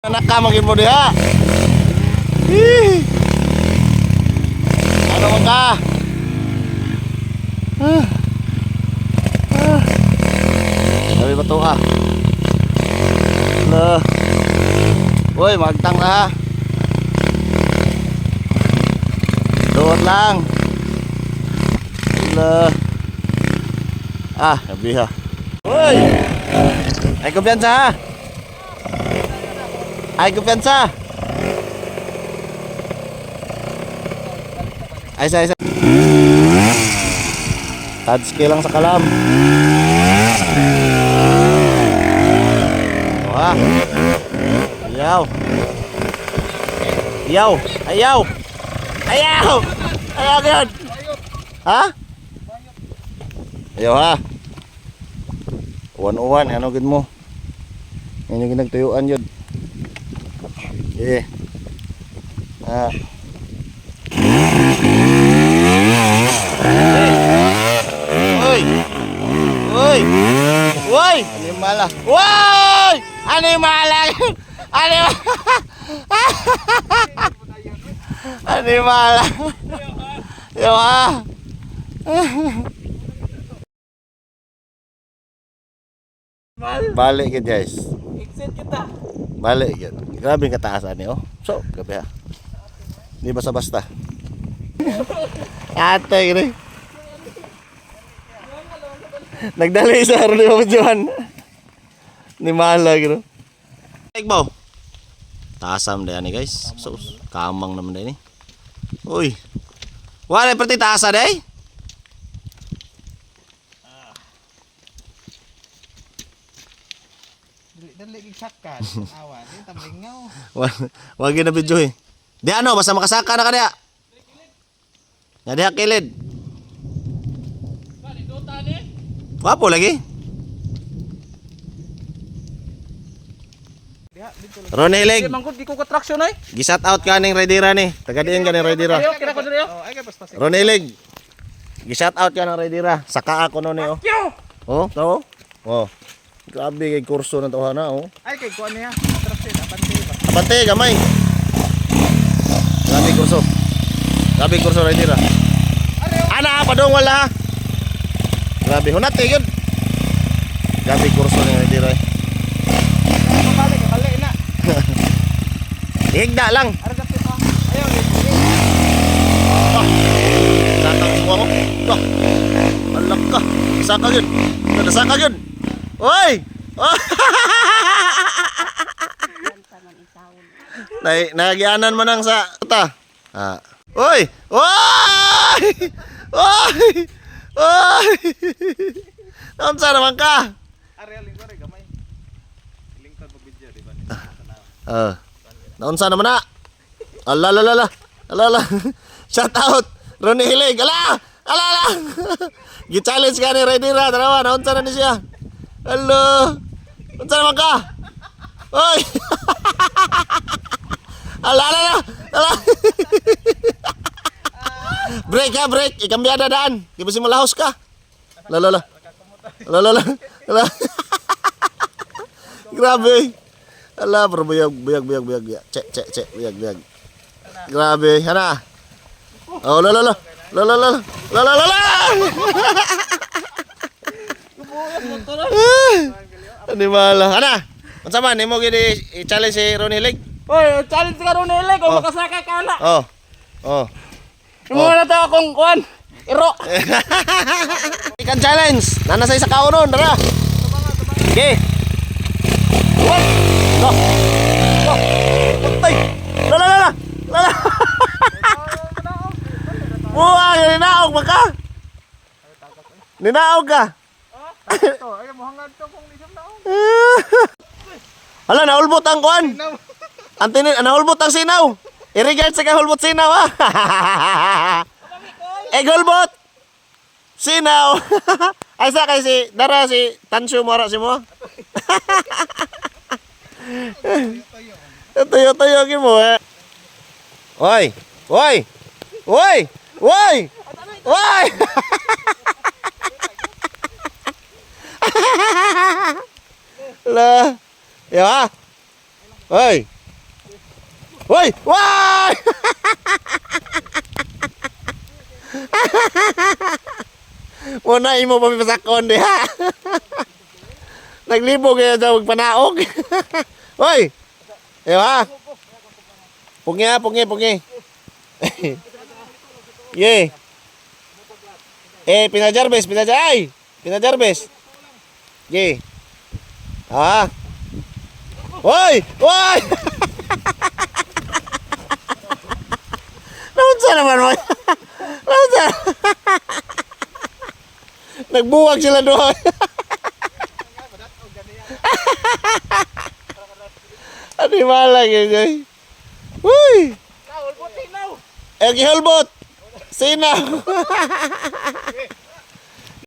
Anak ka magin mo diha. Ano man ka? Sabi ba to ha? Lah. Uy, magtang na ha. Doon lang. Lah. Sabi ha. Uy. Ay kumpiyansa ha. Ay kumpiyansa. Ay sa. Touch lang sa kalam. Wah. Ayaw. Ayaw. Ayaw. Ayaw. Ayaw gan. Ha? Ayaw ha. Uwan-uwan ano gid mo? Yan yung ginagtuyuan yun. Uy! Uy! Uy! Animala! Uy! Animala! Animala! Yo ha! Balik guys. Exit kita. Balik yan. Grabe yung kataasan niyo. So, gabi ha. Hindi basta-basta. Ate, gini. Nagdali sa haro ni Mama Johan. Ni Mala, gino. Ikbaw. Taasam na yan guys. So, kamang naman na yan. Uy. Wala, pati taasa na eh. Dali gigsakan. Awan, di tamlingaw. Wag na video eh. Di ano, basta makasaka na ka diya. Ya diha kilid. Wapo lagi. Ronnie Leg. Mangkot di ko traction ay. Gisat out ka ning Redira ni. Taga diin ka ning Redira. Kira ko diri. Oh, ay kay basta. Ronnie Leg. Gisat out ka ng Redira. Saka ako no ni oh. Oh, to. Oh. Grabe kay kurso ng tawhana oh. Ay kay kuan niya. Traction abante ba. Abante gamay. Grabe kurso. Grabe kurso Redira. Ana padong wala. Grabe hunat kay gyud. Grabe kurso ni Redira. Balik na. Higda lang. Ara dapat pa. Ayaw. Sakang semua mo. Wah. Alak ka. Saka gyud. Saka gyud. Oy! Nagyanan mo nang sa ta. Oy! Oy! Oy! Oy! Naunsa naman ka? Ariel lingkod ay gamay. Lingkod mo video di ba? Naunsa naman na? Alalala. Alala. Shout out. Ronnie Hilig. Alala. Gi-challenge ka ni Redira. Tarawa, naunsa na ni siya. Halo. Unsa naman ka? Oy. Ala. Break ha, break. Ikambyada daan. Di ba si malahos ka? Lala. Grabe. Ala, bro, buyag. Cek, buyag. Grabe, hana. Oh, lala. Animala. Ana. Unsa man nimo gid i-challenge si Ronnie Leg? Oy, challenge ka ron nilay kung makasaka ka na. Oh. Imo na ta akong kuan. Iro. Ikan challenge. Nana sa isa kaunon, dara. Okay. What? Go. Tay. Lala. Buang, ninaog ba ka? Ninaog ka? Ito, ay mo hangad to kung isang taon. Hala, naulbot ang kuan. Antinin, naulbot ang sinaw. I-regard sa kahulbot sinaw ha. Hulbot. Sinaw. Ay sa kay si dara si Tansyo mo si mo. Tuyo gi mo eh. Oy. La. Ya. Hoy! Hoy! Why! Muna imo pa pasakon di ha. Naglibog kaya daw panaog. Hoy! Eyo ha. Pungi. Ye. Pinajarbes. Ay! Pinajarbes. Ye. Ah. Hoy! Naunsa naman mo? Naunsa? Nagbuwag sila doon. Ano yung malang yun, Joy? Uy! Gihulbot! Sinaw!